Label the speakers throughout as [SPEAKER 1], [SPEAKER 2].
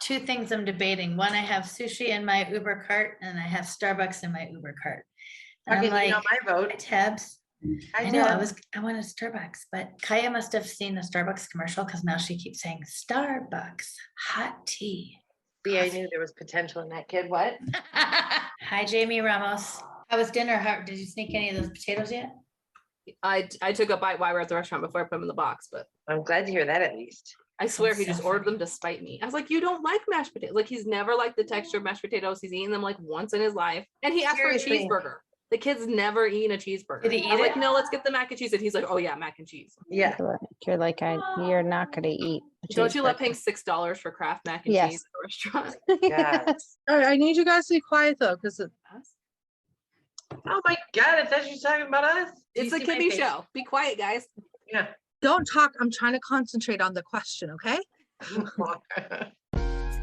[SPEAKER 1] two things I'm debating. One, I have sushi in my Uber cart and I have Starbucks in my Uber cart. And
[SPEAKER 2] Okay,
[SPEAKER 1] I'm like,
[SPEAKER 2] you know my vote.
[SPEAKER 1] "Hi, Tabs.
[SPEAKER 2] Hi,
[SPEAKER 1] I know
[SPEAKER 2] Tabs.
[SPEAKER 1] I wanted Starbucks, but Kaya must have seen the Starbucks commercial because now she keeps saying Starbucks, hot tea.
[SPEAKER 2] See, I knew there was potential in that kid. What?
[SPEAKER 1] Hi, Jamie Ramos. How was dinner? Did you sneak any of those potatoes yet?
[SPEAKER 3] I took a bite while we were at the restaurant before I put them in the box, but
[SPEAKER 2] I'm glad to hear that at least.
[SPEAKER 3] I swear
[SPEAKER 1] That's
[SPEAKER 3] he
[SPEAKER 1] so
[SPEAKER 3] just ordered
[SPEAKER 1] funny.
[SPEAKER 3] them to spite me. I was like, you don't like mashed potatoes. Like he's never liked the texture of mashed potatoes. He's eaten them like once in his life. And he asked
[SPEAKER 2] Seriously.
[SPEAKER 3] for a cheeseburger. The kid's never eaten a cheeseburger.
[SPEAKER 1] Did he
[SPEAKER 3] I was
[SPEAKER 1] eat
[SPEAKER 3] like,
[SPEAKER 1] it?
[SPEAKER 3] no, let's get the mac and cheese. And he's like, oh yeah, mac and cheese.
[SPEAKER 2] Yeah.
[SPEAKER 4] You're like, you're not gonna eat.
[SPEAKER 3] Don't you love paying $6 for Kraft mac and
[SPEAKER 4] Yes.
[SPEAKER 3] cheese at a restaurant?
[SPEAKER 2] Yes.
[SPEAKER 5] All right, I need you guys to be quiet though, because
[SPEAKER 2] Oh my God, I thought you were talking about us.
[SPEAKER 3] It's
[SPEAKER 1] you
[SPEAKER 3] a
[SPEAKER 1] see my
[SPEAKER 3] Kimmy
[SPEAKER 1] face?
[SPEAKER 3] show. Be quiet, guys.
[SPEAKER 2] Yeah.
[SPEAKER 5] don't talk. I'm trying to concentrate on the question, okay?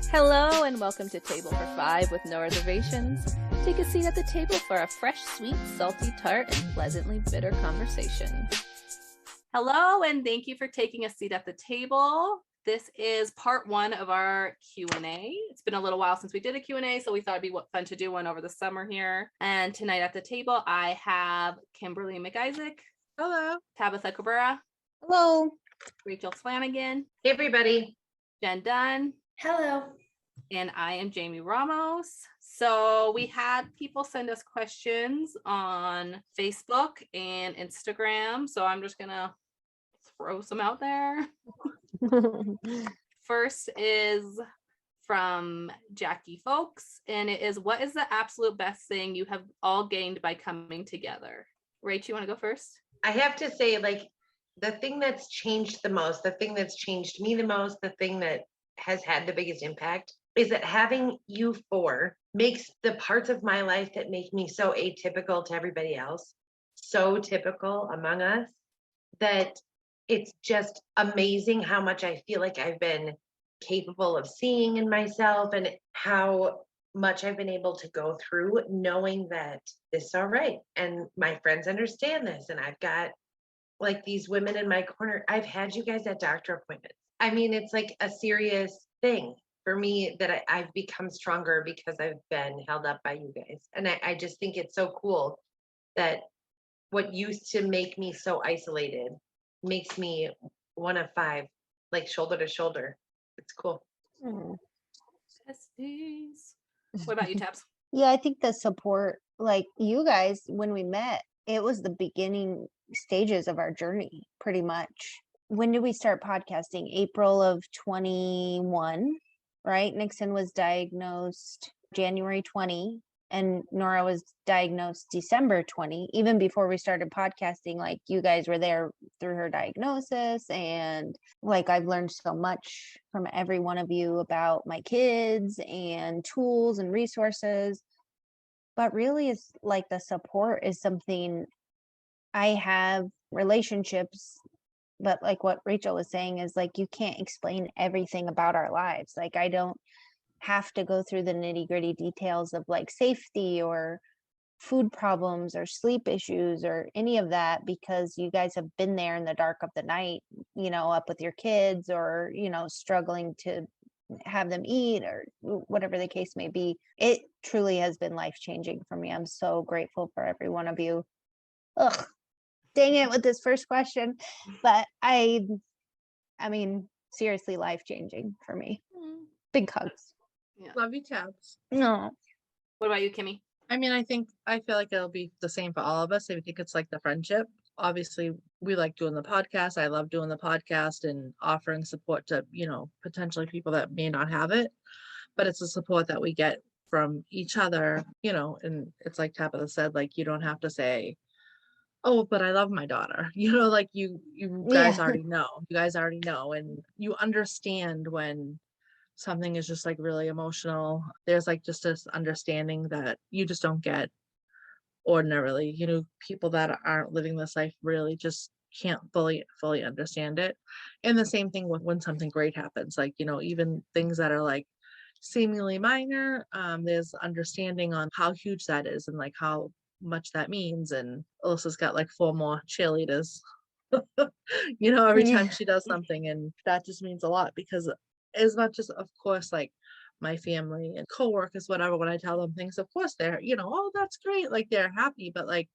[SPEAKER 6] Hello and welcome to Table for Five with no reservations. Take a seat at the table for a fresh, sweet, salty, tart, and pleasantly bitter conversation.
[SPEAKER 3] Hello, and thank you for taking a seat at the table. This is part one of our Q&A. It's been a little while since we did a Q&A, so we thought it'd be fun to do one over the summer here. And tonight at the table, I have Kimberly McIsaac,
[SPEAKER 5] Hello.
[SPEAKER 3] Tabitha Cabrera,
[SPEAKER 4] Hello.
[SPEAKER 3] Rachel Flanagan,
[SPEAKER 2] Hey, everybody.
[SPEAKER 3] Jen Dunn,
[SPEAKER 1] Hello.
[SPEAKER 3] and I am Jamie Ramos. So we had people send us questions on Facebook and Instagram. So I'm just gonna throw some out there. First is from Jackie Folks, and it is, what is the absolute best thing you have all gained by coming together? Rach, you want to go first?
[SPEAKER 2] I have to say, like, the thing that's changed the most, the thing that's changed me the most, the thing that has had the biggest impact is that having you four makes the parts of my life that make me so atypical to everybody else so typical among us that it's just amazing how much I feel like I've been capable of seeing in myself and how much I've been able to go through knowing that this is all right. And my friends understand this. And I've got like these women in my corner. I've had you guys at doctor appointments. I mean, it's like a serious thing for me that I've become stronger because I've been held up by you guys. And I just think it's so cool that what used to make me so isolated makes me one of five, like shoulder to shoulder. It's cool.
[SPEAKER 3] Besties. What about you, Tabs?
[SPEAKER 4] Yeah, I think the support, like you guys, when we met, it was the beginning stages of our journey, pretty much. When did we start podcasting? April of 21, right? Nixon was diagnosed January 20, and Nora was diagnosed December 20. Even before we started podcasting, like you guys were there through her diagnosis. And like I've learned so much from every one of you about my kids and tools and resources. But really, it's like the support is something. I have relationships, but like what Rachel was saying is like you can't explain everything about our lives. Like I don't have to go through the nitty-gritty details of like safety or food problems or sleep issues or any of that, because you guys have been there in the dark of the night, up with your kids or struggling to have them eat or whatever the case may be. It truly has been life-changing for me. I'm so grateful for every one of you. Ugh, dang it with this first question, but I mean seriously, life-changing for me. Big hugs.
[SPEAKER 5] Love you, Tabs.
[SPEAKER 4] No.
[SPEAKER 3] What about you, Kimmy?
[SPEAKER 5] I mean, I feel like it'll be the same for all of us. I think it's like the friendship. Obviously, we like doing the podcast. I love doing the podcast and offering support to, potentially people that may not have it. But it's a support that we get from each other, and it's like Tabitha said, like, you don't have to say, oh, but I love my daughter. Like you guys already know. You guys already know. And you understand when something is just like really emotional. There's like just this understanding that you just don't get ordinarily. People that aren't living this life really just can't fully understand it. And the same thing with when something great happens, like, even things that are like seemingly minor, there's understanding on how huge that is and like how much that means. And Alyssa's got like 4 more cheerleaders every time she does something, and that just means a lot, because as much as, of course, like my family and coworkers, whatever, when I tell them things, of course they're, oh, that's great. Like they're happy, but like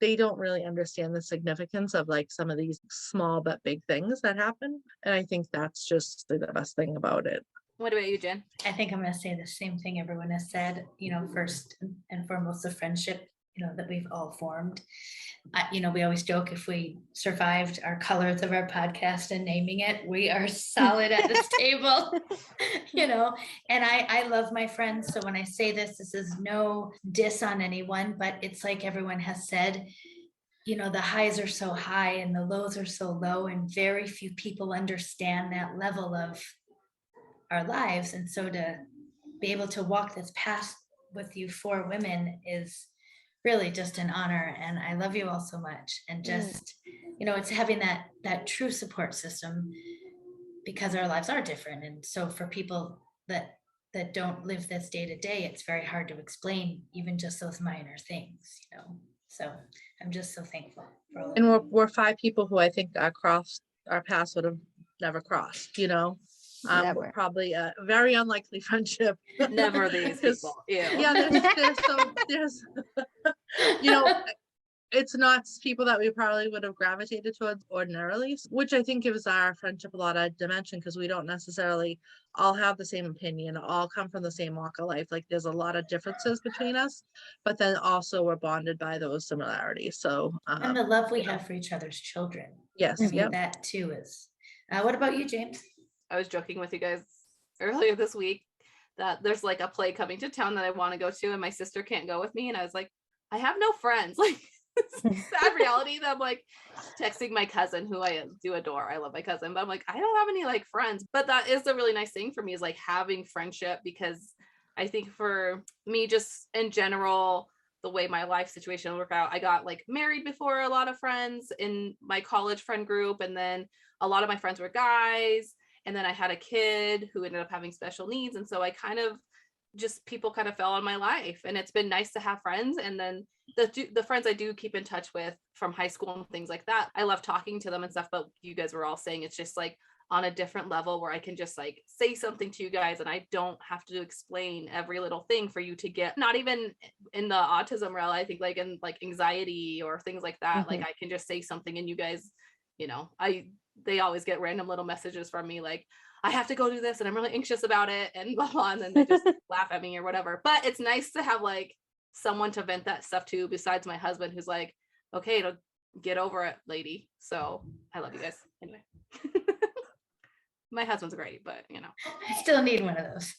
[SPEAKER 5] they don't really understand the significance of like some of these small but big things that happen. And I think that's just the best thing about it.
[SPEAKER 3] What about you, Jen?
[SPEAKER 1] I think I'm gonna say the same thing everyone has said, first and foremost, the friendship, that we've all formed. We always joke if we survived our colors of our podcast and naming it, we are solid at this table, and I love my friends. So when I say this is no diss on anyone, but it's like everyone has said, the highs are so high and the lows are so low, and very few people understand that level of our lives. And so to be able to walk this path with you 4 women is really just an honor, and I love you all so much. And just it's having that true support system, because our lives are different. And so for people that don't live this day to day, it's very hard to explain even just those minor things, so I'm just so thankful for all of
[SPEAKER 5] And
[SPEAKER 1] you.
[SPEAKER 5] we're 5 people who I think our paths would have never crossed, We're
[SPEAKER 4] Never.
[SPEAKER 5] probably a very unlikely friendship.
[SPEAKER 3] Never these
[SPEAKER 5] 'Cause-
[SPEAKER 3] people. Ew.
[SPEAKER 5] Yeah, there's it's not people that we probably would have gravitated towards ordinarily, which I think gives our friendship a lot of dimension, because we don't necessarily all have the same opinion, all come from the same walk of life. Like there's a lot of differences between us, but then also we're bonded by those similarities. So
[SPEAKER 1] And the love we have for each other's children.
[SPEAKER 5] yes,
[SPEAKER 1] I mean,
[SPEAKER 5] yep.
[SPEAKER 1] that too is. What about you, James?
[SPEAKER 3] I was joking with you guys earlier this week that there's like a play coming to town that I want to go to, and my sister can't go with me. And I was like, I have no friends. Like, sad reality that I'm like texting my cousin, who I do adore. I love my cousin, but I'm like, I don't have any like friends. But that is a really nice thing for me, is like having friendship, because I think for me, just in general, the way my life situation worked out, I got like married before a lot of friends in my college friend group, and then a lot of my friends were guys, and then I had a kid who ended up having special needs, and so I kind of just people kind of fell in my life, and it's been nice to have friends. And then the friends I do keep in touch with from high school and things like that, I love talking to them and stuff. But you guys were all saying it's just like on a different level where I can just like say something to you guys and I don't have to explain every little thing for you to get, not even in the autism realm, I think like in like anxiety or things like that. Like I can just say something and you guys, they always get random little messages from me like, I have to go do this and I'm really anxious about it and blah, blah, and then they just laugh at me or whatever. But it's nice to have like someone to vent that stuff to besides my husband, who's like, okay, to get over it, lady. So I love you guys. Anyway. My husband's great, but
[SPEAKER 1] I still need one of those.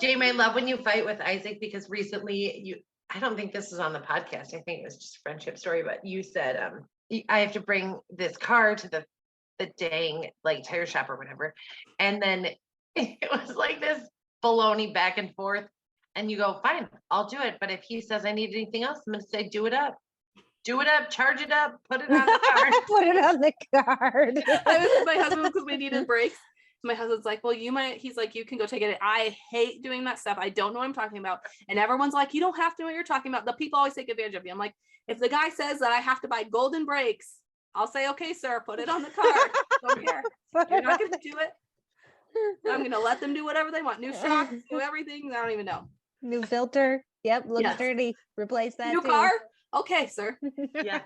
[SPEAKER 2] Jamie, I love when you fight with Isaac, because recently I don't think this is on the podcast. I think it was just a friendship story, but you said, I have to bring this car to the dang like tire shop or whatever. And then it was like this baloney back and forth. And you go, fine, I'll do it. But if he says I need anything else, I'm going to say, do it up, charge it up, put it on the card.
[SPEAKER 4] Put it on the card.
[SPEAKER 3] I was with my husband because we needed brakes. My husband's like, well, he's like, you can go take it. I hate doing that stuff. I don't know what I'm talking about. And everyone's like, you don't have to know what you're talking about. The people always take advantage of you. I'm like, if the guy says that I have to buy golden brakes, I'll say, okay, sir, put it on the card. Don't care. You're not going to do it. I'm going to let them do whatever they want. New shocks, new everything. I don't even know.
[SPEAKER 4] New filter. Yep, looks
[SPEAKER 3] Yes.
[SPEAKER 4] dirty. Replace that
[SPEAKER 3] New
[SPEAKER 4] too.
[SPEAKER 3] car. Okay, sir.
[SPEAKER 2] Yeah.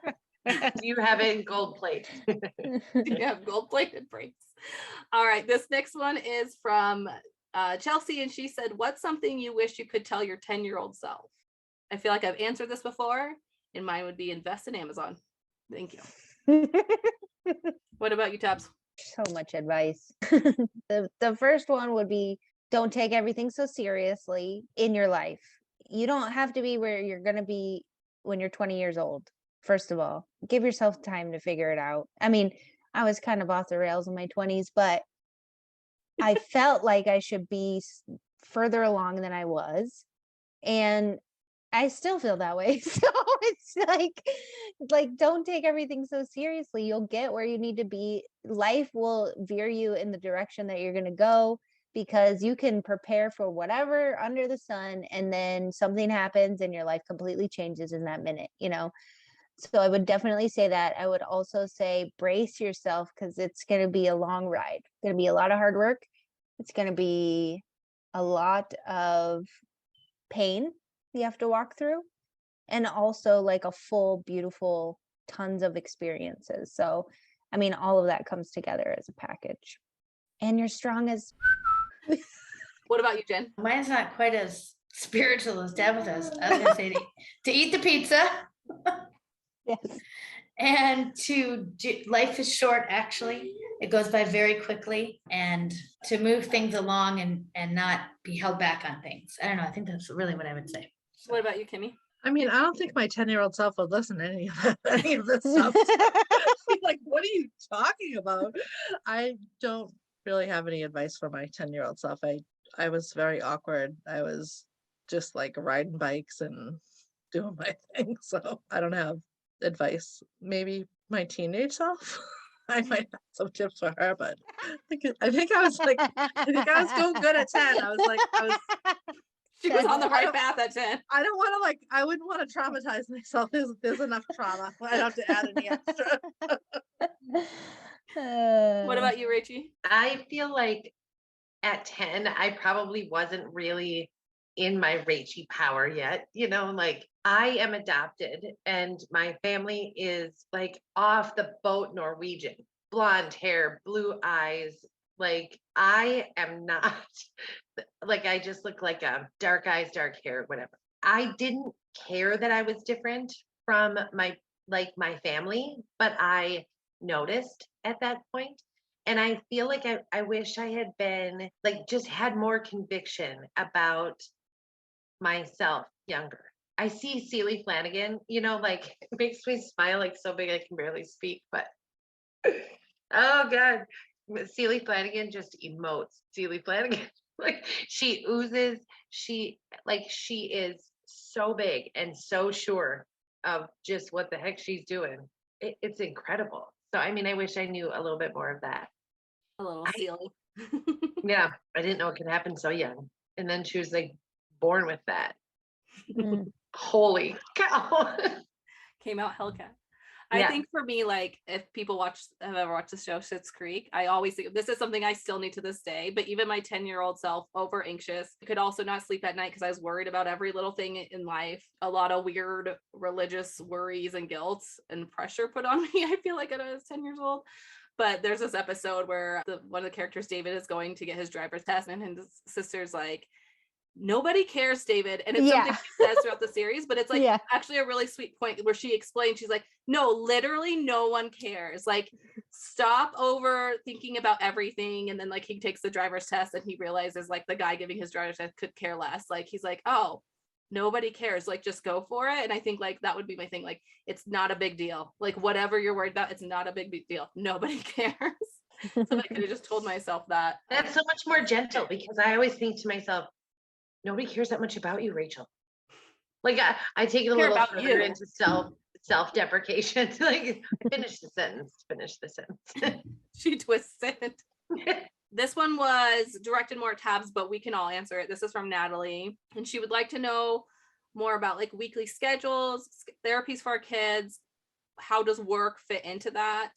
[SPEAKER 2] You have it in gold plate.
[SPEAKER 3] You have gold-plated brakes. All right, this next one is from Chelsea, and she said, what's something you wish you could tell your 10-year-old self? I feel like I've answered this before, and mine would be invest in Amazon. Thank you. What about you, Tabs?
[SPEAKER 4] So much advice. The first one would be, don't take everything so seriously in your life. You don't have to be where you're going to be when you're 20 years old. First of all, give yourself time to figure it out. I mean, I was kind of off the rails in my 20s, but I felt like I should be further along than I was. And I still feel that way. So it's like, don't take everything so seriously. You'll get where you need to be. Life will veer you in the direction that you're going to go, because you can prepare for whatever under the sun, and then something happens and your life completely changes in that minute, So I would definitely say that. I would also say brace yourself, because it's going to be a long ride. It's going to be a lot of hard work. It's going to be a lot of pain you have to walk through, and also like a full, beautiful, tons of experiences. So, I mean, all of that comes together as a package. And you're strong as
[SPEAKER 3] What about you, Jen?
[SPEAKER 1] Mine's not quite as spiritual as Tabitha's. I was gonna say to eat the pizza
[SPEAKER 4] yes.
[SPEAKER 1] and to do, life is short, actually. It goes by very quickly, and to move things along and not be held back on things. I don't know. I think that's really what I would say.
[SPEAKER 3] What about you, Kimmy?
[SPEAKER 5] I mean, I don't think my 10-year-old self would listen to any of this stuff. She's like, what are you talking about? I don't really have any advice for my 10-year-old self. I was very awkward. I was just like riding bikes and doing my thing. So I don't have advice. Maybe my teenage self. I might have some tips for her, but I think I was doing good at 10.
[SPEAKER 3] She was on the
[SPEAKER 5] I
[SPEAKER 3] right
[SPEAKER 5] don't-
[SPEAKER 3] path at 10.
[SPEAKER 5] I don't want to I wouldn't want to traumatize myself. There's enough trauma. I don't have to add any extra.
[SPEAKER 3] What about you, Rachie?
[SPEAKER 2] I feel like at 10, I probably wasn't really in my Rachie power yet. Like I am adopted and my family is like off the boat Norwegian, blonde hair, blue eyes. Like I am not, like I just look like a dark eyes, dark hair, whatever. I didn't care that I was different from my family, but I noticed at that point. And I feel like I wish I had been like just had more conviction about myself younger. I see Celie Flanagan, like it makes me smile like so big I can barely speak, but oh God. Celie Flanagan just emotes. Celie Flanagan. Like she oozes, she is so big and so sure of just what the heck she's doing. It's incredible. So I mean, I wish I knew a little bit more of that.
[SPEAKER 3] A little silly.
[SPEAKER 2] Yeah, I didn't know it could happen so young. And then she was like born with that.
[SPEAKER 4] Mm.
[SPEAKER 2] Holy cow.
[SPEAKER 3] Came out Hellcat.
[SPEAKER 2] Yeah.
[SPEAKER 3] I think for me, like if people have ever watched the show Schitt's Creek, I always think this is something I still need to this day. But even my 10-year-old self, over anxious, could also not sleep at night because I was worried about every little thing in life. A lot of weird religious worries and guilt and pressure put on me. I feel like when I was 10 years old. But there's this episode where one of the characters, David, is going to get his driver's test, and his sister's like, nobody cares, David. And it's something she says throughout the series, but it's like actually a really sweet point where she explains, she's like, no, literally no one cares. Like, stop over thinking about everything. And then like he takes the driver's test and he realizes like the guy giving his driver's test could care less. Like he's like, oh, nobody cares. Like just go for it. And I think like that would be my thing. Like it's not a big deal. Like whatever you're worried about, it's not a big deal. Nobody cares. So I could have just told myself that.
[SPEAKER 2] That's so much more gentle because I always think to myself, nobody cares that much about you, Rachel. Like I take it a little further into self-deprecation. Like finish the sentence.
[SPEAKER 3] She twists it. This one was directed more at Tabs, but we can all answer it. This is from Natalie, and she would like to know more about like weekly schedules, therapies for our kids. How does work fit into that?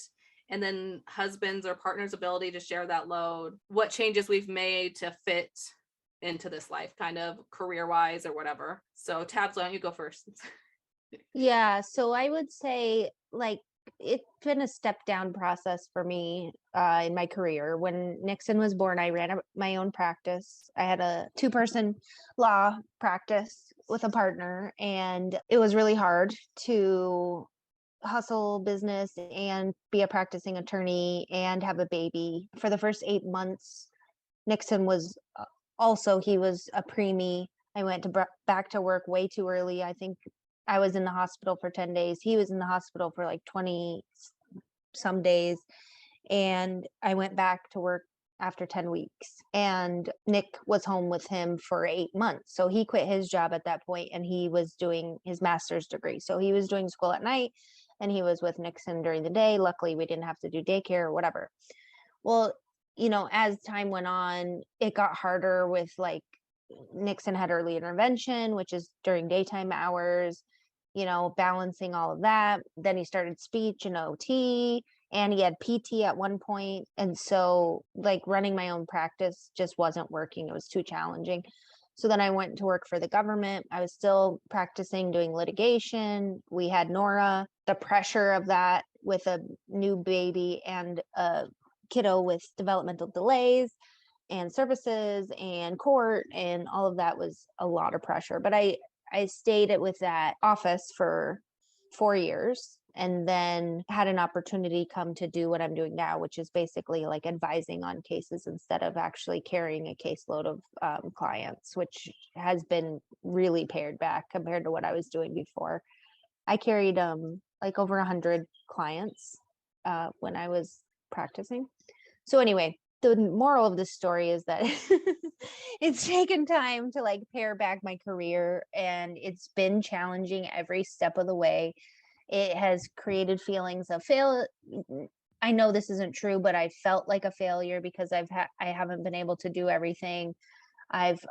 [SPEAKER 3] And then husband's or partner's ability to share that load. What changes we've made to fit into this life, kind of career-wise or whatever. So Tabs, why don't you go first?
[SPEAKER 4] Yeah, so I would say like it's been a step down process for me in my career. When Nixon was born, I ran my own practice. I had a 2-person law practice with a partner, and it was really hard to hustle business and be a practicing attorney and have a baby. For the first 8 months, Nixon was he was a preemie. I went back to work way too early. I think I was in the hospital for 10 days. He was in the hospital for like 20 some days. And I went back to work after 10 weeks. And Nick was home with him for 8 months. So he quit his job at that point and he was doing his master's degree. So he was doing school at night and he was with Nixon during the day. Luckily, we didn't have to do daycare or whatever. Well, as time went on, it got harder with like Nixon had early intervention, which is during daytime hours, balancing all of that. Then he started speech and OT. and he had PT at one point. And so like running my own practice just wasn't working. It was too challenging. So then I went to work for the government. I was still practicing doing litigation. We had Nora, the pressure of that with a new baby and a kiddo with developmental delays and services and court and all of that was a lot of pressure. But I stayed with that office for 4 years and then had an opportunity come to do what I'm doing now, which is basically like advising on cases instead of actually carrying a caseload of clients, which has been really pared back compared to what I was doing before. I carried like over 100 clients when I was practicing. So anyway, the moral of the story is that it's taken time to like pare back my career, and it's been challenging every step of the way. It has created feelings of I know this isn't true, but I felt like a failure because I haven't been able to do everything. I've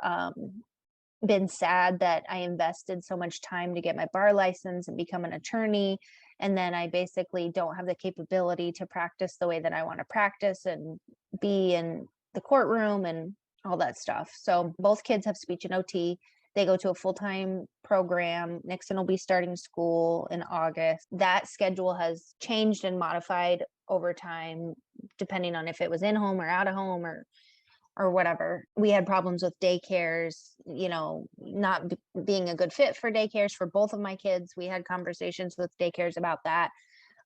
[SPEAKER 4] been sad that I invested so much time to get my bar license and become an attorney, and then I basically don't have the capability to practice the way that I want to practice and be in the courtroom and all that stuff. So both kids have speech and OT. They go to a full-time program. Nixon will be starting school in August. That schedule has changed and modified over time, depending on if it was in home or out of home or whatever. We had problems with daycares, not being a good fit for daycares for both of my kids. We had conversations with daycares about that,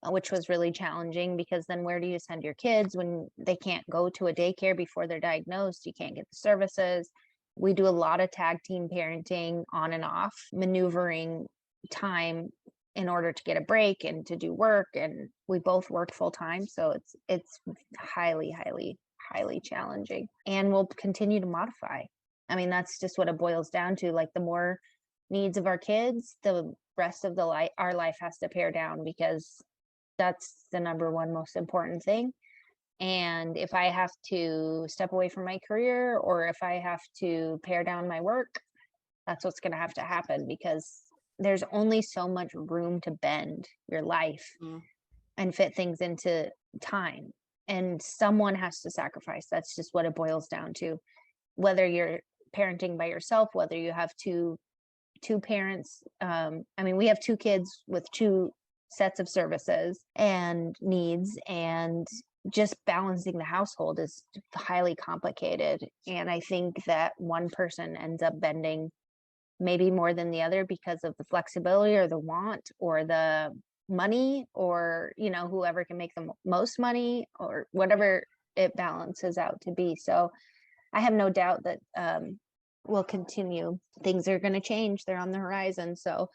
[SPEAKER 4] which was really challenging because then where do you send your kids when they can't go to a daycare before they're diagnosed? You can't get the services. We do a lot of tag team parenting on and off, maneuvering time in order to get a break and to do work. And we both work full time. So it's highly, highly, highly challenging, and we'll continue to modify. I mean, that's just what it boils down to. Like the more needs of our kids, the rest of our life has to pare down, because that's the number one most important thing. And if I have to step away from my career, or if I have to pare down my work, that's what's going to have to happen, because there's only so much room to bend your life and fit things into time. And someone has to sacrifice. That's just what it boils down to. Whether you're parenting by yourself, whether you have two parents. We have 2 kids with 2 sets of services and needs, and just balancing the household is highly complicated. And I think that one person ends up bending maybe more than the other because of the flexibility or the want or the money, or whoever can make the most money, or whatever it balances out to be. So I have no doubt that we'll continue. Things are going to change. They're on the horizon. So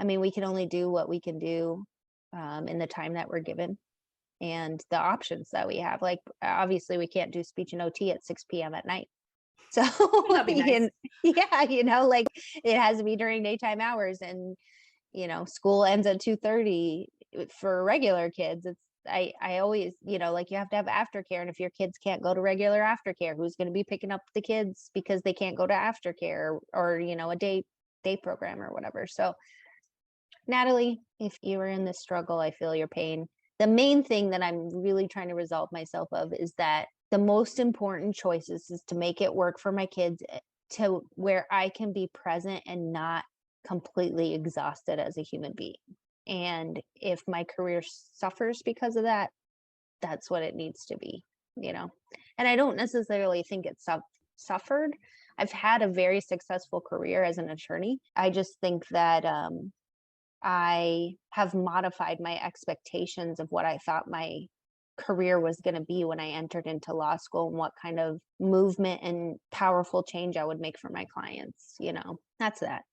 [SPEAKER 4] we can only do what we can do in the time that we're given and the options that we have. Like obviously we can't do speech and OT at 6 p.m. at night. So
[SPEAKER 3] That'd be nice.
[SPEAKER 4] like it has to be during daytime hours, and school ends at 2:30 for regular kids. I always, like you have to have aftercare. And if your kids can't go to regular aftercare, who's going to be picking up the kids because they can't go to aftercare or a day program or whatever. So Natalie, if you are in this struggle, I feel your pain. The main thing that I'm really trying to resolve myself of is that the most important choices is to make it work for my kids to where I can be present and not completely exhausted as a human being. And if my career suffers because of that, that's what it needs to be, And I don't necessarily think it's suffered. I've had a very successful career as an attorney. I just think that I have modified my expectations of what I thought my career was going to be when I entered into law school, and what kind of movement and powerful change I would make for my clients. That's that.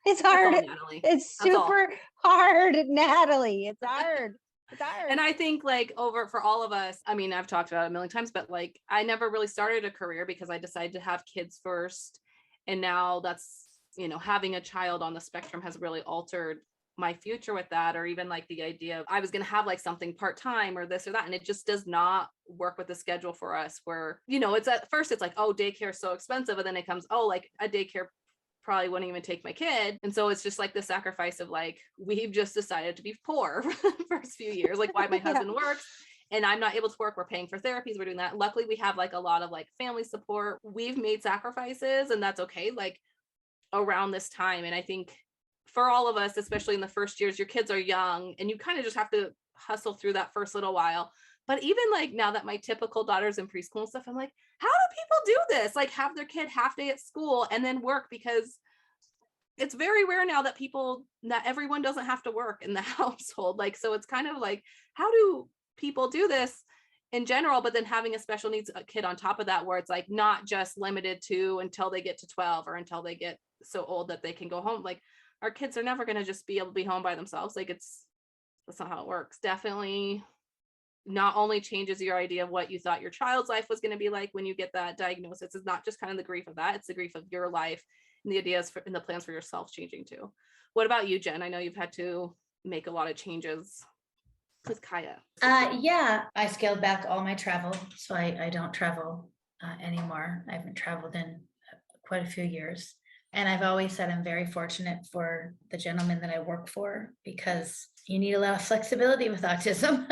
[SPEAKER 4] It's hard.
[SPEAKER 3] That's all, Natalie.
[SPEAKER 4] It's
[SPEAKER 3] That's all.
[SPEAKER 4] super hard, Natalie. It's hard. It's hard.
[SPEAKER 3] And I think for all of us, I've talked about it a million times, but I never really started a career because I decided to have kids first. And now that's, having a child on the spectrum has really altered my future with that, or even the idea of I was going to have something part-time or this or that. And it just does not work with the schedule for us where, it's at first it's oh, daycare is so expensive. And then it comes, a daycare probably wouldn't even take my kid. And so it's just like the sacrifice of like, we've just decided to be poor for the first few years, like why my husband works and I'm not able to work. We're paying for therapies. We're doing that. Luckily, we have like a lot of like family support. We've made sacrifices and that's okay. Like around this time. And I think for all of us, especially in the first years, your kids are young and you kind of just have to hustle through that first little while. But even like now that my typical daughter's in preschool and stuff, I'm like, how do people do this? Like have their kid half day at school and then work, because it's very rare now that everyone doesn't have to work in the household. Like, so it's kind of like, how do people do this in general? But then having a special needs kid on top of that, where it's like not just limited to until they get to 12 or until they get so old that they can go home. Like our kids are never going to just be able to be home by themselves. Like that's not how it works. Definitely not only changes your idea of what you thought your child's life was going to be like when you get that diagnosis. It's not just kind of the grief of that, it's the grief of your life and the ideas and the plans for yourself changing too. What about you, Jen? I know you've had to make a lot of changes with Kaya.
[SPEAKER 1] Yeah, I scaled back all my travel, so I don't travel anymore. I haven't traveled in quite a few years. And I've always said I'm very fortunate for the gentleman that I work for, because you need a lot of flexibility with autism.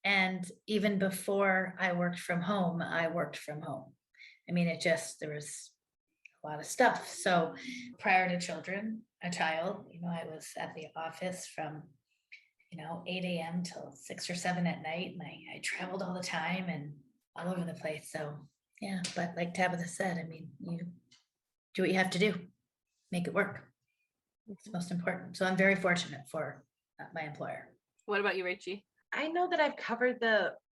[SPEAKER 1] And even before I worked from home, I worked from home. I mean, there was a lot of stuff. So prior to a child, I was at the office from, 8 a.m. till 6 or 7 at night. And I traveled all the time and all over the place. So yeah, but like Tabitha said, I mean, you do what you have to do, make it work. It's most important. So I'm very fortunate for my employer.
[SPEAKER 3] What about you, Rachie?
[SPEAKER 2] I know that I've covered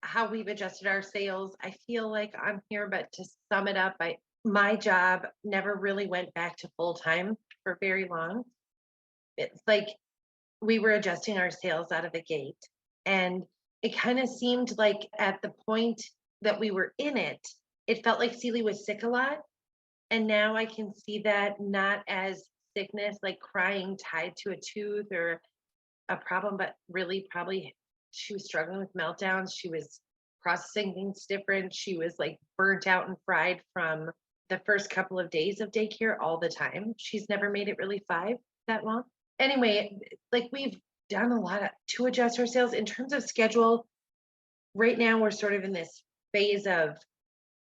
[SPEAKER 2] how we've adjusted our sales. I feel like I'm here, but to sum it up, my job never really went back to full time for very long. It's like we were adjusting our sales out of the gate, and it kind of seemed like at the point that we were in it, it felt like Celie was sick a lot. And now I can see that not as sickness, like crying tied to a tooth or a problem, but really probably she was struggling with meltdowns. She was processing things different. She was like burnt out and fried from the first couple of days of daycare all the time. She's never made it really 5 that long. Anyway, like we've done a lot to adjust our sales in terms of schedule. Right now, we're sort of in this phase of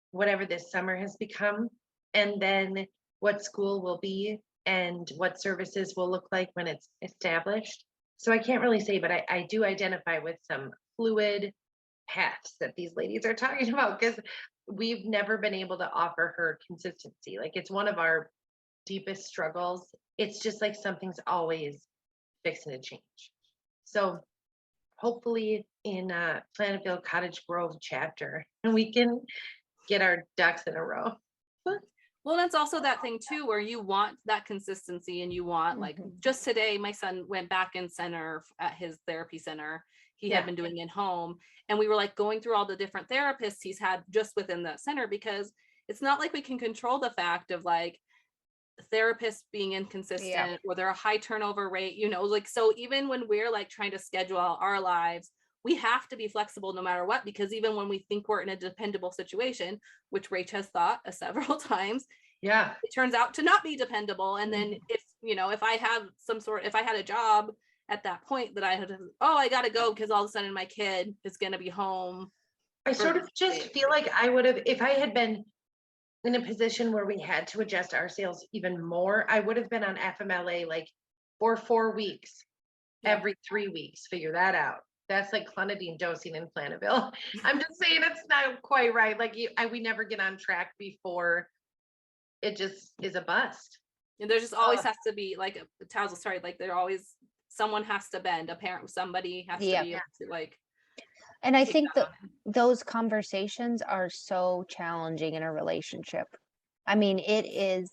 [SPEAKER 2] whatever this summer has become, and then what school will be and what services will look like when it's established. So I can't really say, but I do identify with some fluid paths that these ladies are talking about, because we've never been able to offer her consistency. Like it's one of our deepest struggles. It's just like something's always fixing to change. So hopefully in Plainville Cottage Grove chapter, we can get our ducks in a row.
[SPEAKER 3] Well, that's also that thing too, where you want that consistency and you want like, just today, my son went back in center at his therapy center. He had been doing in home, and we were like going through all the different therapists he's had just within that center, because it's not like we can control the fact of like therapists being inconsistent or they're a high turnover rate, like, so even when we're like trying to schedule out our lives, we have to be flexible no matter what, because even when we think we're in a dependable situation, which Rach has thought several times, it turns out to not be dependable. And then if I have if I had a job at that point that I had, I got to go because all of a sudden my kid is going to be home.
[SPEAKER 2] I sort of just feel like I would have, if I had been in a position where we had to adjust our sales even more, I would have been on FMLA like for 4 weeks, every 3 weeks, figure that out. That's like clonidine dosing in Plainville. I'm just saying it's not quite right. Like we never get on track before it just is a bust.
[SPEAKER 3] And there just always has to be like like there always, someone has to bend, a parent, somebody has to be able to like.
[SPEAKER 4] And I think that those conversations are so challenging in a relationship. I mean, it is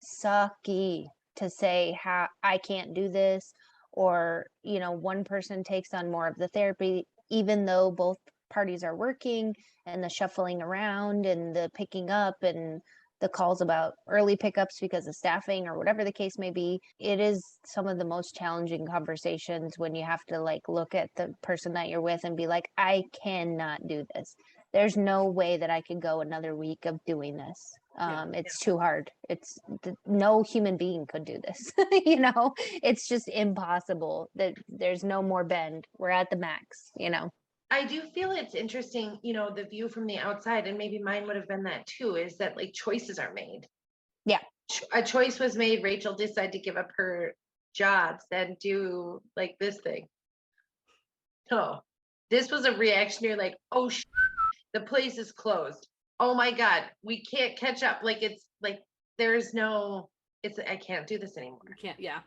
[SPEAKER 4] sucky to say how I can't do this, or, one person takes on more of the therapy, even though both parties are working, and the shuffling around and the picking up and the calls about early pickups because of staffing or whatever the case may be. It is some of the most challenging conversations when you have to like look at the person that you're with and be like, I cannot do this. There's no way that I could go another week of doing this. It's too hard. No human being could do this. It's just impossible. That there's no more bend. We're at the max.
[SPEAKER 2] I do feel it's interesting, the view from the outside, and maybe mine would have been that too, is that like choices are made.
[SPEAKER 4] Yeah.
[SPEAKER 2] A choice was made. Rachel decided to give up her jobs and do like this thing. Oh, this was a reactionary, like, oh, the place is closed. Oh my God, we can't catch up. Like, it's like, I can't do this anymore.
[SPEAKER 3] You can't, yeah.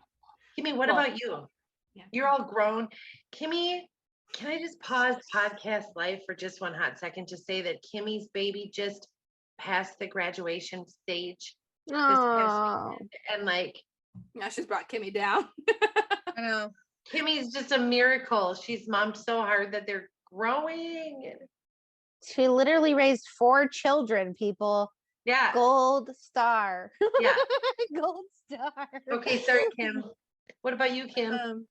[SPEAKER 2] Kimmy, what
[SPEAKER 3] Well,
[SPEAKER 2] about you?
[SPEAKER 3] yeah.
[SPEAKER 2] You're all grown. Kimmy, can I just pause podcast life for just one hot second to say that Kimmy's baby just passed the graduation stage this past weekend, and like,
[SPEAKER 3] Now she's brought Kimmy down.
[SPEAKER 5] I know.
[SPEAKER 2] Kimmy's just a miracle. She's mommed so hard that they're growing.
[SPEAKER 4] She literally raised 4 children, people.
[SPEAKER 2] Yeah.
[SPEAKER 4] Gold star.
[SPEAKER 2] Yeah.
[SPEAKER 4] Gold star.
[SPEAKER 2] Okay, sorry, Kim. What about you, Kim?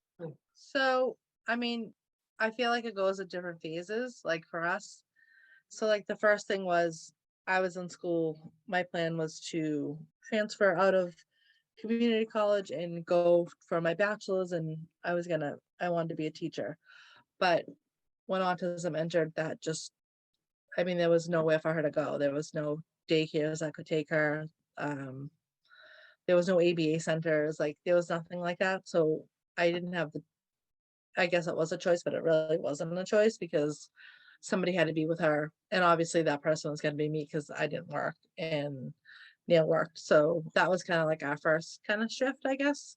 [SPEAKER 5] So, I mean, I feel like it goes at different phases, like for us. So, like, the first thing was I was in school. My plan was to transfer out of community college and go for my bachelor's, and I wanted to be a teacher. But when autism entered, there was nowhere for her to go. There was no daycares that could take her. There was no ABA centers, like there was nothing like that. So I didn't have I guess it was a choice, but it really wasn't a choice because somebody had to be with her. And obviously that person was going to be me because I didn't work and Neil worked. So that was kind of like our first kind of shift, I guess.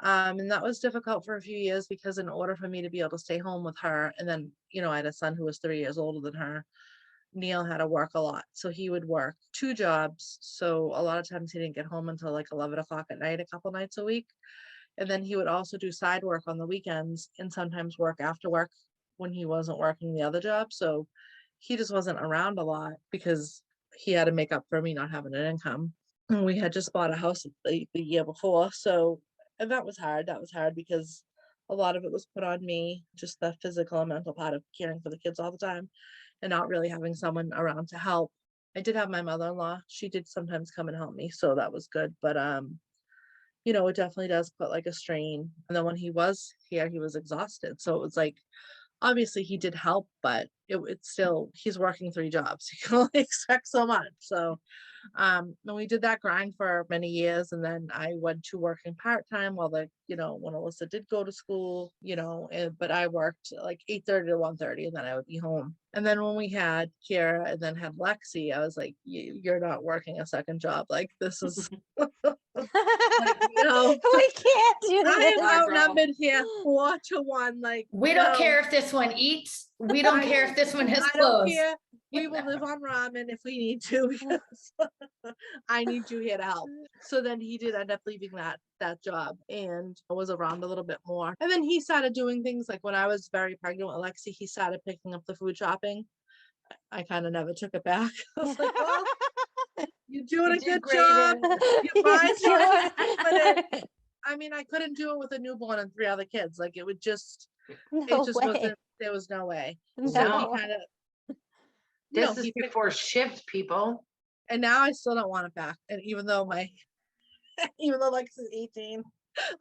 [SPEAKER 5] And that was difficult for a few years because in order for me to be able to stay home with her, and then, I had a son who was 3 years older than her, Neil had to work a lot. So he would work 2 jobs. So a lot of times he didn't get home until like 11 o'clock at night, a couple nights a week. And then he would also do side work on the weekends and sometimes work after work when he wasn't working the other job. So he just wasn't around a lot because he had to make up for me not having an income. And we had just bought a house the year before. So, and that was hard. That was hard because a lot of it was put on me, just the physical and mental part of caring for the kids all the time and not really having someone around to help. I did have my mother-in-law. She did sometimes come and help me. So that was good. But, it definitely does put like a strain. And then when he was here, he was exhausted. So it was like, obviously he did help, but it's still, he's working 3 jobs. You can only expect so much. So, and we did that grind for many years. And then I went to working part-time while when Alyssa did go to school, but I worked like 8:30 to 1:30 and then I would be home. And then when we had Kiera and then had Lexi, I was like, you're not working a second job. Like this is,
[SPEAKER 4] We can't do
[SPEAKER 5] I
[SPEAKER 4] this.
[SPEAKER 5] am outnumbered here 4-1. Like
[SPEAKER 1] We don't
[SPEAKER 5] no.
[SPEAKER 1] care if this one eats. We don't care if this one has
[SPEAKER 5] I don't
[SPEAKER 1] clothes.
[SPEAKER 5] care. We will live on ramen if we need to because I need you here to help. So then he did end up leaving that job and was around a little bit more. And then he started doing things like when I was very pregnant with Lexi, he started picking up the food shopping. I kind of never took it back. I was like, well, you're doing a good job. Your mind's really confident. I mean, I couldn't do it with a newborn and 3 other kids. Like it would just,
[SPEAKER 4] No
[SPEAKER 5] it just
[SPEAKER 4] way.
[SPEAKER 5] wasn't, there was no way. So
[SPEAKER 4] No.
[SPEAKER 5] he kind of,
[SPEAKER 2] This is before shift, people.
[SPEAKER 5] and now I still don't want it back. And even though Lexi's 18,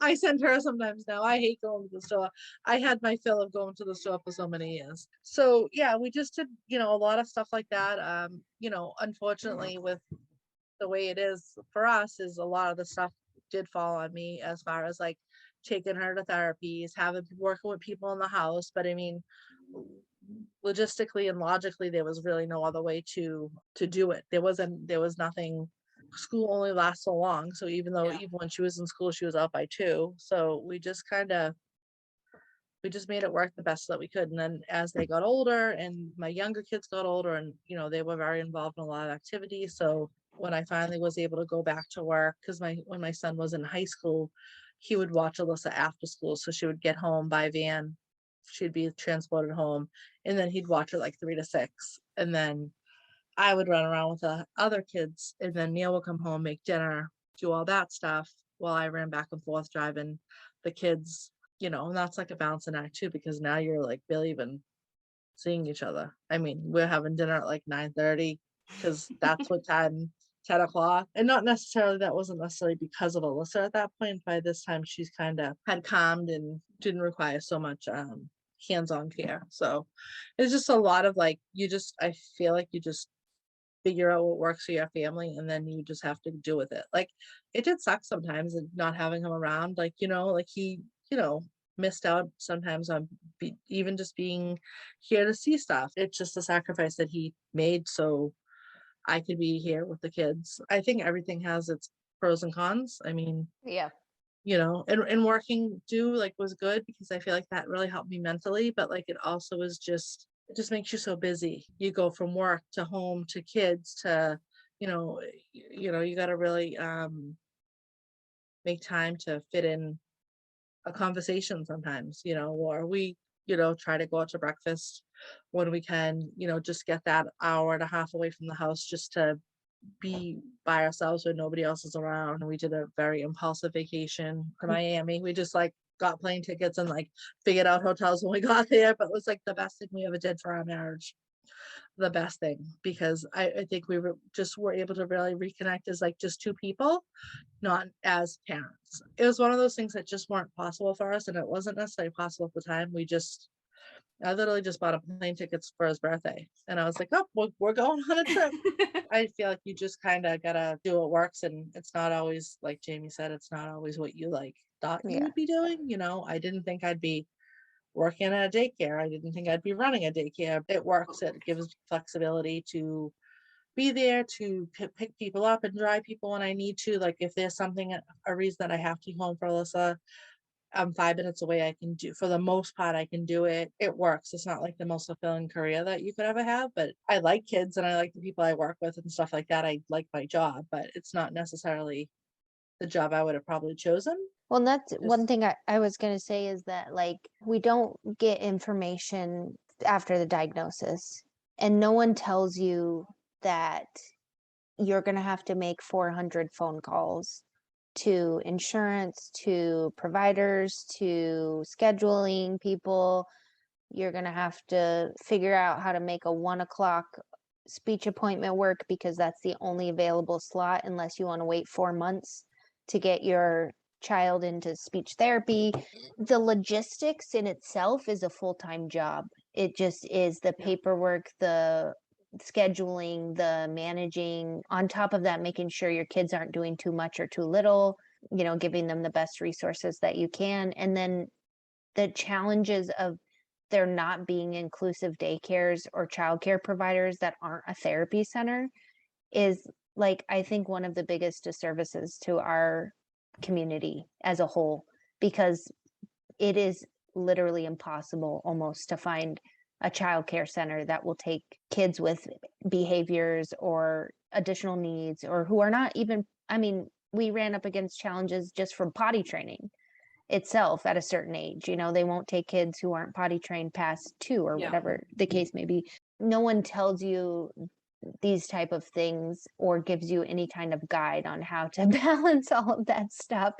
[SPEAKER 5] I send her sometimes now. I hate going to the store. I had my fill of going to the store for so many years. So yeah, we just did, a lot of stuff like that. Unfortunately with the way it is for us is a lot of the stuff did fall on me as far as like taking her to therapies, working with people in the house. But I mean, logistically and logically, there was really no other way to do it. There was nothing. School only lasts so long. So even when she was in school, she was out by 2. So we just made it work the best that we could. And then as they got older and my younger kids got older and, they were very involved in a lot of activities. So when I finally was able to go back to work, because when my son was in high school, he would watch Alyssa after school. So she would get home by van. She'd be transported home and then he'd watch her like 3 to 6. And then I would run around with the other kids and then Neil would come home, make dinner, do all that stuff while I ran back and forth driving the kids, and that's like a balancing act too, because now you're like barely even seeing each other. I mean, we're having dinner at like 9:30 because that's what time 10 o'clock. And not necessarily, that wasn't necessarily because of Alyssa at that point. By this time, she's kind of had calmed and didn't require so much hands-on care. So it's just a lot of like, I feel like you just figure out what works for your family and then you just have to deal with it. Like it did suck sometimes and not having him around, like, like he, missed out sometimes on even just being here to see stuff. It's just a sacrifice that he made so I could be here with the kids. I think everything has its pros and cons. I mean,
[SPEAKER 4] Yeah.
[SPEAKER 5] and working too, like, was good because I feel like that really helped me mentally, but like it also is just, it just makes you so busy. You go from work to home to kids to, you got to really make time to fit in a conversation sometimes, or we, try to go out to breakfast when we can, just get that hour and a half away from the house just to be by ourselves when nobody else is around. We did a very impulsive vacation to Miami. We just like got plane tickets and like figured out hotels when we got there, but it was like the best thing we ever did for our marriage. The best thing, because I think we were able to really reconnect as like just two people, not as parents. It was one of those things that just weren't possible for us, and it wasn't necessarily possible at the time. I literally just bought a plane tickets for his birthday, and I was like, oh, we're going on a trip. I feel like you just kind of gotta do what works, and it's not always, like Jamie said, it's not always what you like thought you
[SPEAKER 4] Yeah.
[SPEAKER 5] would be doing. I didn't think I'd be working at a daycare. I didn't think I'd be running a daycare. It works. It gives flexibility to be there to pick people up and drive people when I need to. Like if there's a reason that I have to be home for Alyssa, I'm 5 minutes away. I can do, for the most part, I can do it. It works. It's not like the most fulfilling career that you could ever have, but I like kids and I like the people I work with and stuff like that. I like my job, but it's not necessarily the job I would have probably chosen.
[SPEAKER 4] Well, that's one
[SPEAKER 5] Just-
[SPEAKER 4] thing I was going to say is that, like, we don't get information after the diagnosis, and no one tells you that you're going to have to make 400 phone calls to insurance, to providers, to scheduling people. You're going to have to figure out how to make a 1 o'clock speech appointment work because that's the only available slot unless you want to wait 4 months to get your child into speech therapy. The logistics in itself is a full-time job. It just is the paperwork, the scheduling, the managing, on top of that, making sure your kids aren't doing too much or too little, giving them the best resources that you can. And then the challenges of there not being inclusive daycares or childcare providers that aren't a therapy center is, like, I think one of the biggest disservices to our community as a whole, because it is literally impossible almost to find a childcare center that will take kids with behaviors or additional needs or who are not even, I mean, we ran up against challenges just from potty training itself at a certain age. They won't take kids who aren't potty trained past 2 or
[SPEAKER 3] Yeah.
[SPEAKER 4] whatever the case may be. No one tells you these type of things or gives you any kind of guide on how to balance all of that stuff.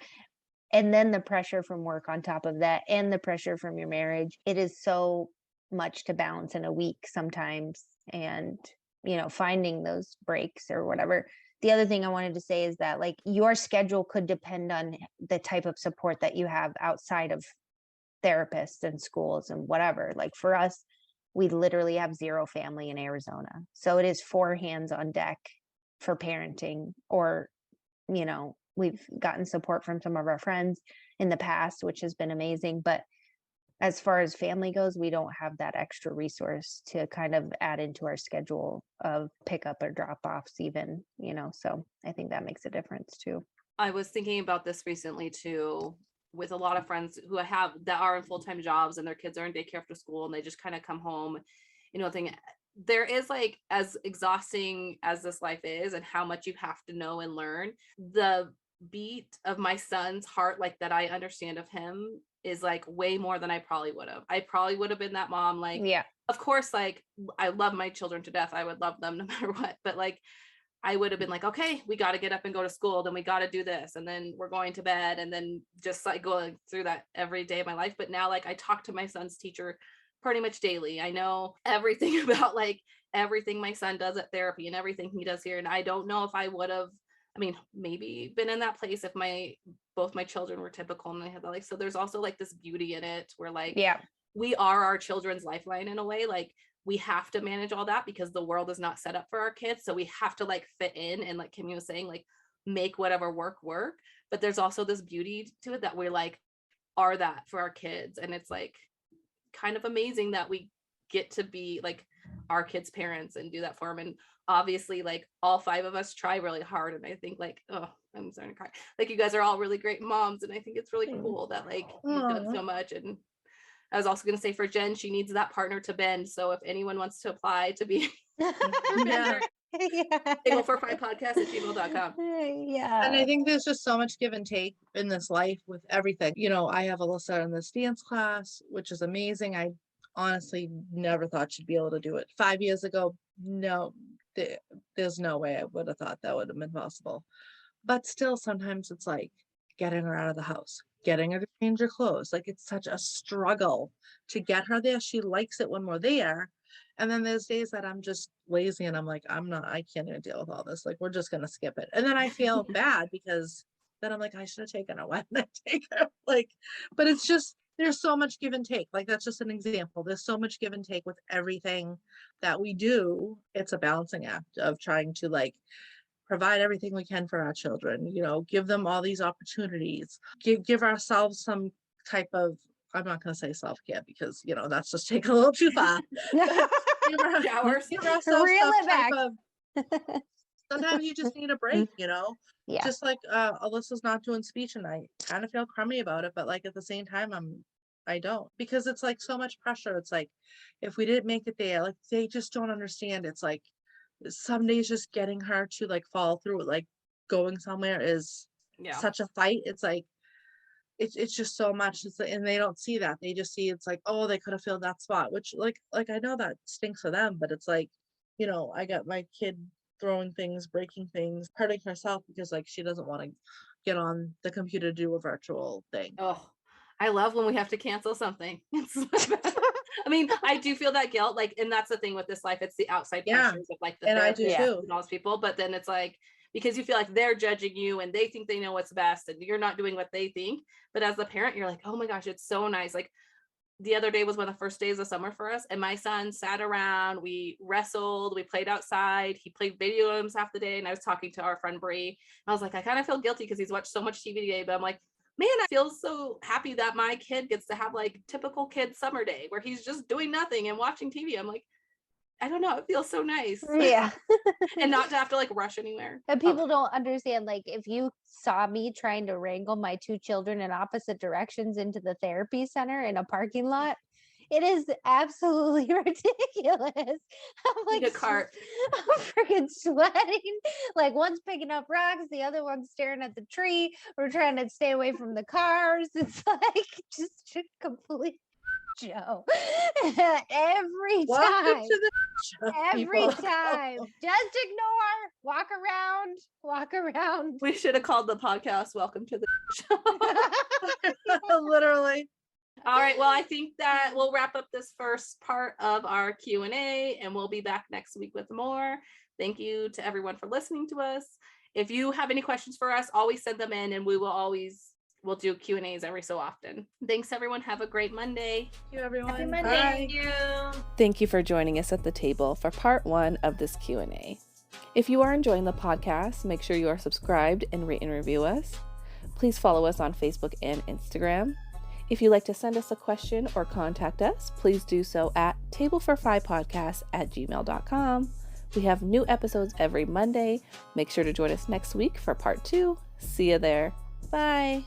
[SPEAKER 4] And then the pressure from work on top of that and the pressure from your marriage. It is so much to balance in a week sometimes, and finding those breaks or whatever. The other thing I wanted to say is that, like, your schedule could depend on the type of support that you have outside of therapists and schools and whatever. Like for us, we literally have 0 family in Arizona. So it is 4 hands on deck for parenting, or, we've gotten support from some of our friends in the past, which has been amazing. But as far as family goes, we don't have that extra resource to kind of add into our schedule of pickup or drop offs even, so I think that makes a difference too.
[SPEAKER 3] I was thinking about this recently too, with a lot of friends who I have that are in full-time jobs and their kids are in daycare after school and they just kind of come home, there is, like, as exhausting as this life is and how much you have to know and learn, the beat of my son's heart, like, that I understand of him is like way more than I probably would have. I probably would have been that mom, like,
[SPEAKER 4] Yeah.
[SPEAKER 3] of course, like, I love my children to death. I would love them no matter what. But like, I would have been like, okay, we got to get up and go to school. Then we got to do this. And then we're going to bed. And then just like going through that every day of my life. But now, like, I talk to my son's teacher pretty much daily. I know everything about like everything my son does at therapy and everything he does here. And I don't know if I would have, I mean, maybe been in that place if both my children were typical and I had that. Like, so there's also like this beauty in it where like,
[SPEAKER 4] Yeah.
[SPEAKER 3] we are our children's lifeline in a way. Like, we have to manage all that because the world is not set up for our kids. So we have to like fit in and, like Kimmy was saying, like make whatever work. But there's also this beauty to it that we're like, are that for our kids. And it's like kind of amazing that we get to be like our kids' parents and do that for them. And obviously like all 5 of us try really hard. And I think like, oh, I'm starting to cry. Like you guys are all really great moms. And I think it's really cool that like you've done so much. And I was also going to say for Jen, she needs that partner to bend. So if anyone wants to apply to be
[SPEAKER 5] Yeah.
[SPEAKER 3] table45podcast@gmail.com.
[SPEAKER 4] Yeah.
[SPEAKER 5] And I think there's just so much give and take in this life with everything. You know, I have Alyssa in this dance class, which is amazing. I honestly never thought she'd be able to do it. 5 years ago, no, there's no way I would have thought that would have been possible. But still, sometimes it's like getting her out of the house, getting her to change her clothes. Like it's such a struggle to get her there. She likes it when we're there. And then there's days that I'm just lazy and I'm like, I can't even deal with all this. Like, we're just going to skip it. And then I feel bad because then I'm like, I should have taken her. Why didn't I take her? Like, but it's just, there's so much give and take. Like, that's just an example. There's so much give and take with everything that we do. It's a balancing act of trying to like provide everything we can for our children, you know, give them all these opportunities, give ourselves some type of, I'm not going to say self-care because, you know, that's just taking a little too far.
[SPEAKER 3] Showers.
[SPEAKER 5] Give ourselves
[SPEAKER 4] Reel
[SPEAKER 5] some
[SPEAKER 4] it
[SPEAKER 5] type
[SPEAKER 4] back.
[SPEAKER 5] of, sometimes you just need a break, you know?
[SPEAKER 4] Yeah.
[SPEAKER 5] Just like Alyssa's not doing speech and I kind of feel crummy about it, but like at the same time, I don't, because it's like so much pressure. It's like, if we didn't make it there, like they just don't understand. It's like some days just getting her to like fall through, like going somewhere is such a fight. It's like, it's just so much. And they don't see that. They just see it's like, oh, they could have filled that spot, which like I know that stinks for them, but it's like, you know, I got my kid throwing things, breaking things, hurting herself because like she doesn't want to get on the computer to do a virtual thing.
[SPEAKER 3] Oh, I love when we have to cancel something. I mean, I do feel that guilt, like, and that's the thing with this life. It's the outside pressures of like the
[SPEAKER 5] and I do
[SPEAKER 3] therapists
[SPEAKER 5] too.
[SPEAKER 3] and all those people, but then it's like, because you feel like they're judging you and they think they know what's best and you're not doing what they think. But as the parent, you're like, oh my gosh, it's so nice. Like the other day was one of the first days of summer for us. And my son sat around, we wrestled, we played outside. He played video games half the day. And I was talking to our friend Bree. I was like, I kind of feel guilty because he's watched so much TV today, but I'm like, man, I feel so happy that my kid gets to have like typical kid summer day where he's just doing nothing and watching TV. I'm like, I don't know, it feels so nice.
[SPEAKER 4] Yeah.
[SPEAKER 3] And not to have to like rush anywhere.
[SPEAKER 4] But people don't understand, like, if you saw me trying to wrangle my 2 children in opposite directions into the therapy center in a parking lot, it is absolutely ridiculous. I'm like,
[SPEAKER 3] Like a cart.
[SPEAKER 4] I'm freaking sweating. Like one's picking up rocks, the other one's staring at the tree. We're trying to stay away from the cars. It's like just a complete show. Every
[SPEAKER 5] Welcome
[SPEAKER 4] time.
[SPEAKER 5] to the show,
[SPEAKER 4] Every
[SPEAKER 5] people.
[SPEAKER 4] time. Just ignore. Walk around. Walk around.
[SPEAKER 3] We should have called the podcast Welcome to the Show.
[SPEAKER 5] Literally.
[SPEAKER 3] All right, well, I think that we'll wrap up this first part of our Q&A and we'll be back next week with more. Thank you to everyone for listening to us. If you have any questions for us, always send them in and we'll do Q&As every so often. Thanks everyone. Have a great Monday.
[SPEAKER 5] Thank you, everyone.
[SPEAKER 1] Happy Monday.
[SPEAKER 5] Bye.
[SPEAKER 2] Thank you.
[SPEAKER 6] Thank you for joining us at the table for part 1 of this Q&A. If you are enjoying the podcast, make sure you are subscribed and rate and review us. Please follow us on Facebook and Instagram. If you'd like to send us a question or contact us, please do so at table45podcast@gmail.com. We have new episodes every Monday. Make sure to join us next week for part 2. See you there. Bye.